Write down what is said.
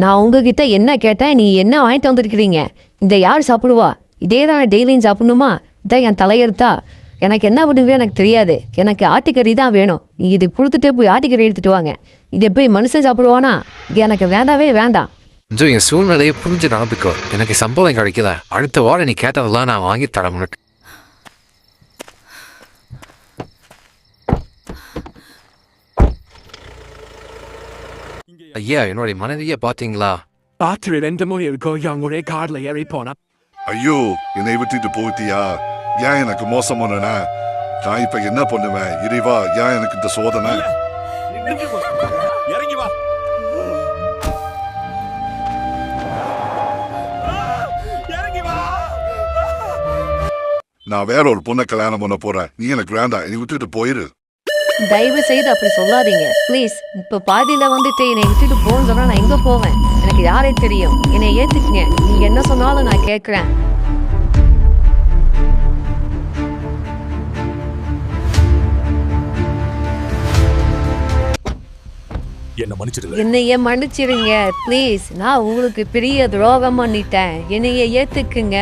நான் உங்ககிட்ட என்ன கேட்டேன், நீ என்ன வாங்கிட்டு வந்திருக்கிறீங்க? இதை யார் சாப்பிடுவா? இதே தான் டெய்லியும் சாப்பிடணுமா? இதான் என் தலையெழுத்தா? எனக்கு என்ன பண்ணுவே எனக்கு தெரியாது. எனக்கு ஆட்டுக்கறி தான் வேணும். நீ இது கொடுத்துட்டே போய் ஆட்டுக்கறி எடுத்துட்டு வாங்க. இதை போய் மனுஷன் சாப்பிடுவானா? இது எனக்கு வேண்டாவே வேண்டாம். கொஞ்சம் என் சூழ்நிலையை புரிஞ்சு நடந்துக்கோ. எனக்கு சம்பளம் கிடைக்கல. அடுத்த வாரம் நீ கேட்டதெல்லாம் நான் வாங்கி தர முடியும். ஐயா, என்னுடைய மனைவியை பாத்தீங்களா? ராத்திரி 2 மணி இருக்கும் ஒரே கார்ல ஏறி போனா. ஐயோ, என்னை விட்டுட்டு போயிட்டியா? ஏன் எனக்கு மோசம் பண்ணன? நான் இப்ப என்ன பண்ணுவேன்? இறைவா, ஏன் எனக்கு இந்த சோதனை? இறங்கி வா. நான் வேற ஒரு பொண்ணை கல்யாணம் பண்ண போறேன். நீ எனக்கு வேண்டாம், என்னை விட்டுட்டு போயிரு. தயவு செய்து அப்படி சொல்லாதீங்க ப்ளீஸ். இப்போ பாதியில வந்துட்டு என்னை விட்டுட்டு போன்னு சொன்னா நான் எங்க போவேன்? எனக்கு யாரே தெரியும். என்னை ஏத்துக்குங்க. நீங்க என்ன சொன்னாலும் நான் கேட்கிறேன். என்ன மன்னிச்சிடுங்க. என்னைய மன்னிச்சிருங்க ப்ளீஸ். நான் உங்களுக்கு பெரிய துரோகம் பண்ணிட்டேன். என்னைய ஏத்துக்குங்க.